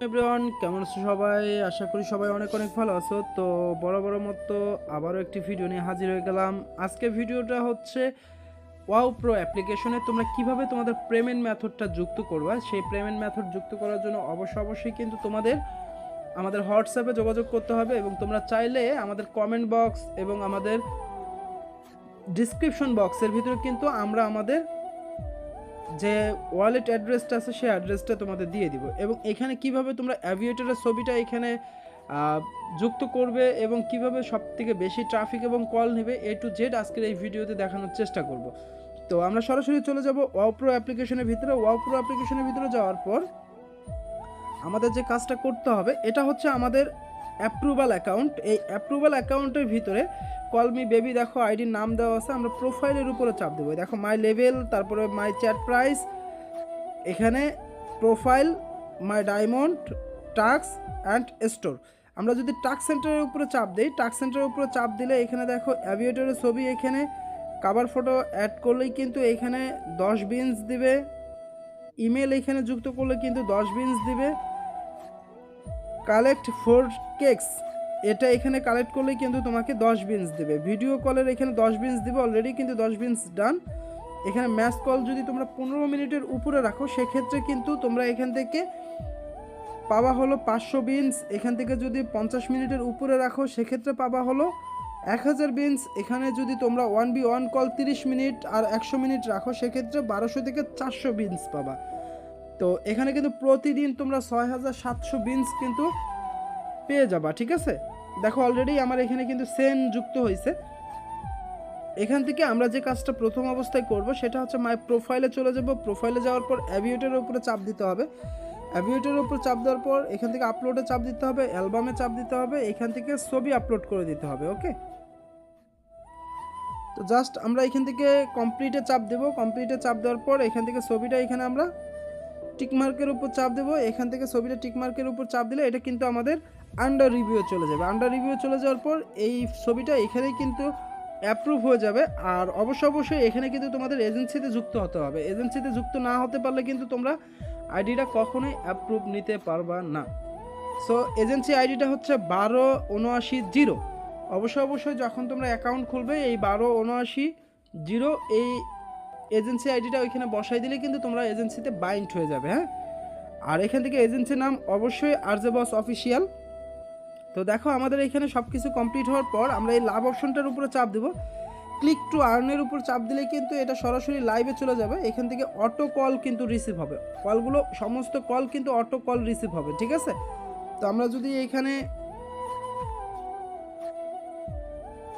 Everyone, কেমন আছো সবাই? আশা করি সবাই অনেক অনেক ভালো আছো। তো বড় মতো আবারও একটি ভিডিও নিয়ে হাজির হয়ে গেলাম। আজকে ভিডিওটা হচ্ছে ওয়াও প্রো অ্যাপ্লিকেশনে তোমরা কিভাবে তোমাদের পেমেন্ট মেথডটা যুক্ত করবা। সেই পেমেন্ট মেথড যুক্ত করার জন্য অবশ্যই কিন্তু তোমাদের আমাদের হোয়াটসঅ্যাপে যোগাযোগ করতে হবে এবং তোমরা চাইলে আমাদের কমেন্ট বক্স এবং আমাদের ডিসক্রিপশন বক্সের ভিতরে কিন্তু আমরা আমাদের যে ওয়ালেট অ্যাড্রেসটা আছে সেই অ্যাড্রেসটা তোমাদের দিয়ে দিব এবং এখানে কিভাবে তোমরা অ্যাভিয়েটরের ছবিটা এখানে যুক্ত করবে এবং কিভাবে সবথেকে বেশি ট্রাফিক এবং কল নেবে A to Z আজকের এই ভিডিওতে দেখানোর চেষ্টা করব। তো আমরা সরাসরি চলে যাব ওয়াও প্রো অ্যাপ্লিকেশনের ভিতরে। ওয়াও প্রো অ্যাপ্লিকেশনের ভিতরে যাওয়ার পর আমাদের যে কাজটা করতে হবে এটা হচ্ছে আমাদের অ্যাপ্রুভাল অ্যাকাউন্ট। এই অ্যাপ্রুভাল অ্যাকাউন্টের ভিতরে কল মি বেবি দেখো আইডির নাম দেওয়া আছে, আমরা প্রোফাইলের উপরে চাপ দেবো। দেখো মাই লেভেল, তারপরে মাই চ্যাট প্রাইস, এখানে profile, my diamond, task and store. আমরা যদি টাস্ক সেন্টারের উপরে চাপ দিই, টাস্ক সেন্টারের উপরে চাপ দিলে এখানে দেখো অ্যাভিয়েটরের ছবি, এখানে কাভার ফটো অ্যাড করলেই কিন্তু এখানে 10 বিনস দিবে। ইমেল এখানে যুক্ত করলে কিন্তু 10 বিনস দিবে। কালেক্ট 4 কেক্স, এটা এখানে কালেক্ট করলেই কিন্তু তোমাকে 10 বিনস দেবে। ভিডিও কলের এখানে 10 বিনস দিবে, অলরেডি কিন্তু 10 বিনস ডান। এখানে ম্যাচ কল যদি তোমরা 15 মিনিটের উপরে রাখো সেক্ষেত্রে কিন্তু তোমরা এখান থেকে পাওয়া হলো 500 বিনস। এখান থেকে যদি 50 মিনিটের উপরে রাখো সেক্ষেত্রে পাওয়া হলো 1000 বিনস। এখানে যদি তোমরা 1v1 কল 30 মিনিট আর 100 মিনিট রাখো সেক্ষেত্রে 1200 থেকে 400 বিনস পাবা। তো এখানে কিন্তু প্রতিদিন তোমরা 6700 বিনস কিন্তু পেয়ে যাবা, ঠিক আছে। দেখো অলরেডি আমার এখানে কিন্তু সেন যুক্ত হয়েছে। এখান থেকে আমরা যে কাজটা প্রথম অবস্থায় করব সেটা হচ্ছে মাই প্রোফাইলে চলে যাব। প্রোফাইলে যাওয়ার পর অ্যাভিয়েটরের উপরে চাপ দিতে হবে। অ্যাভিয়েটরের উপর চাপ দেওয়ার পর এখান থেকে আপলোডে চাপ দিতে হবে, অ্যালবামে চাপ দিতে হবে, এখান থেকে ছবি আপলোড করে দিতে হবে। ওকে, তো জাস্ট আমরা এখান থেকে কমপ্লিটে চাপ দেব। কমপ্লিটে চাপ দেওয়ার পর এখান থেকে ছবিটা এখানে আমরা টিকমার্কের উপর চাপ দেবো। এখান থেকে ছবিটা টিকমার্কের উপর চাপ দিলে এটা কিন্তু আমাদের আন্ডার রিভিউ চলে যাবে। আন্ডার রিভিউ চলে যাওয়ার পর এই ছবিটা এখানেই কিন্তু অ্যাপ্রুভ হয়ে যাবে। আর অবশ্যই এখানে কিন্তু তোমাদের এজেন্সিতে যুক্ত হতে হবে। এজেন্সিতে যুক্ত না হতে পারলে কিন্তু তোমরা আইডিটা কখনোই অ্যাপ্রুভ নিতে পারবা না। সো এজেন্সি আইডিটা হচ্ছে 12790। অবশ্যই যখন তোমরা অ্যাকাউন্ট খুলবে এই 12790 এই এজেন্সি আইডিটা ওইখানে বসাই দিলে কিন্তু তোমরা এজেন্সিতে বাইন্ড হয়ে যাবে। হ্যাঁ, আর এখান থেকে এজেন্সির নাম অবশ্যই আরজে বস অফিসিয়াল। তো দেখো আমাদের এখানে সব কিছু কমপ্লিট হওয়ার পর আমরা এই লাভ অপশনটার উপরে চাপ দেবো। ক্লিক টু আর্নের উপর চাপ দিলে কিন্তু এটা সরাসরি লাইভে চলে যাবে। এখান থেকে অটো কল কিন্তু রিসিভ হবে, কলগুলো সমস্ত কল কিন্তু অটো কল রিসিভ হবে, ঠিক আছে। তো আমরা যদি এখানে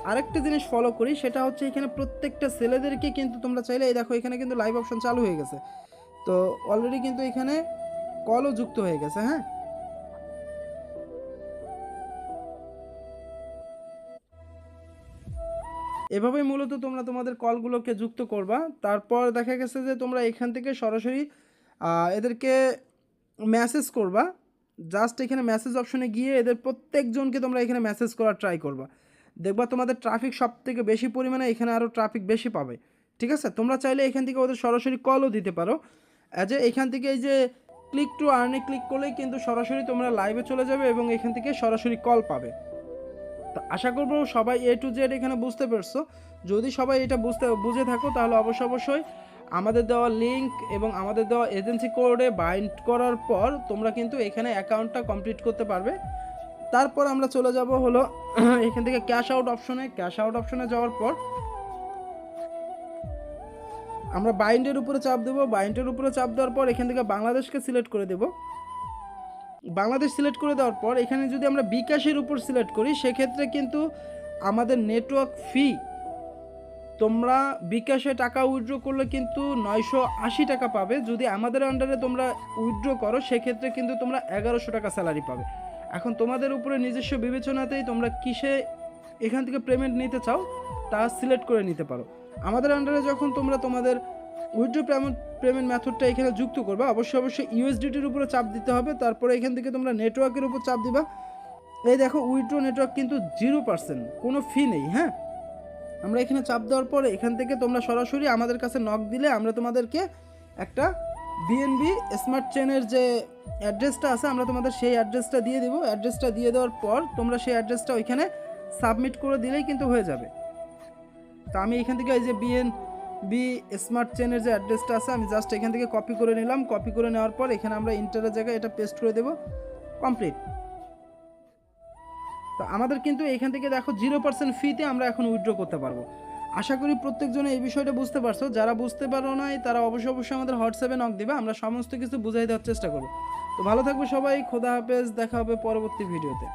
আরেকটা জিনিস ফলো করি সেটা হচ্ছে এখানে প্রত্যেকটা ছেলেদেরকে কিন্তু তোমরা চাইলে এই দেখো এখানে কিন্তু লাইভ অপশন চালু হয়ে গেছে। তো অলরেডি কিন্তু এখানে কলও যুক্ত হয়ে গেছে। হ্যাঁ, এভাবেই মূলত তোমরা তোমাদের কলগুলোকে যুক্ত করবা। তারপর দেখা গেছে যে তোমরা এখান থেকে সরাসরি এদেরকে মেসেজ করবা। জাস্ট এখানে মেসেজ অপশনে গিয়ে এদের প্রত্যেকজনকে তোমরা এখানে মেসেজ করার ট্রাই করবা। দেখবা তোমাদের ট্রাফিক সব থেকে বেশি পরিমাণে এখানে আরও ট্রাফিক বেশি পাবে, ঠিক আছে। তোমরা চাইলে এখান থেকে ওদের সরাসরি কলও দিতে পারো। অ্যাজ এ এখান থেকে এই যে ক্লিক টু আর্নে ক্লিক করলেই কিন্তু সরাসরি তোমরা লাইভে চলে যাবে এবং এখান থেকে সরাসরি কল পাবে। তো আশা করবো সবাই A to Z এখানে বুঝতে পারছো। যদি সবাই এটা বুঝে থাকো তাহলে অবশ্যই আমাদের দেওয়া লিঙ্ক এবং আমাদের দেওয়া এজেন্সি কোডে বাইন্ড করার পর তোমরা কিন্তু এখানে অ্যাকাউন্টটা কমপ্লিট করতে পারবে। তারপর আমরা চলে যাব হলো এখান থেকে ক্যাশ আউট অপশনে। ক্যাশ আউট অপশনে যাওয়ার পর আমরা বাইন্ডের উপরে চাপ দেবো। বাইন্ডের উপরে চাপ দেওয়ার পর এখান থেকে বাংলাদেশকে সিলেক্ট করে দেবো। বাংলাদেশ সিলেক্ট করে দেওয়ার পর এখানে যদি আমরা বিকাশের উপর সিলেক্ট করি সেক্ষেত্রে কিন্তু আমাদের নেটওয়ার্ক ফি, তোমরা বিকাশে টাকা উইথড্র করলে কিন্তু 980 টাকা পাবে। যদি আমাদের আন্ডারে তোমরা উইথড্র করো সেক্ষেত্রে কিন্তু তোমরা 1100 টাকা স্যালারি পাবে। এখন তোমাদের উপরে নিজস্ব বিবেচনাতেই তোমরা কিসে এখান থেকে পেমেন্ট নিতে চাও তা সিলেক্ট করে নিতে পারো। আমাদের আন্ডারে যখন তোমরা তোমাদের উইথড্র পেমেন্ট মেথডটা এখানে যুক্ত করবে অবশ্যই ইউএসডিটির উপরে চাপ দিতে হবে। তারপরে এখান থেকে তোমরা নেটওয়ার্কের উপর চাপ দিবা। এই দেখো উইথড্র নেটওয়ার্ক কিন্তু 0%, কোনো ফি নেই। হ্যাঁ, আমরা এখানে চাপ দেওয়ার পরে এখান থেকে তোমরা সরাসরি আমাদের কাছে নক দিলে আমরা তোমাদেরকে একটা বিএনবি স্মার্ট চেনের যে অ্যাড্রেসটা আছে আমরা তোমাদের সেই অ্যাড্রেসটা দিয়ে দেবো। অ্যাড্রেসটা দিয়ে দেওয়ার পর তোমরা সেই অ্যাড্রেসটা ওইখানে সাবমিট করে দিলেই কিন্তু হয়ে যাবে। তো আমি এখান থেকে এই যে বিএনবি স্মার্ট চেনের যে অ্যাড্রেসটা আছে আমি জাস্ট এখান থেকে কপি করে নিলাম। কপি করে নেওয়ার পর এখানে আমরা ইন্টারের জায়গায় এটা পেস্ট করে দেবো, কমপ্লিট। তো আমাদের কিন্তু এখান থেকে দেখো 0% ফিতে আমরা এখন উইথড্র করতে পারবো। আশা করি প্রত্যেকজনে এই বিষয়টা বুঝতে পারছো। যারা বুঝতে পারো নাই তারা অবশ্যই আমাদের হোয়াটসঅ্যাপে নক দিবে, আমরা সমস্ত কিছু বুঝাই দেওয়ার চেষ্টা করবো। তো ভালো থাকবে সবাই, খোদা হাফেজ, দেখা হবে পরবর্তী ভিডিওতে।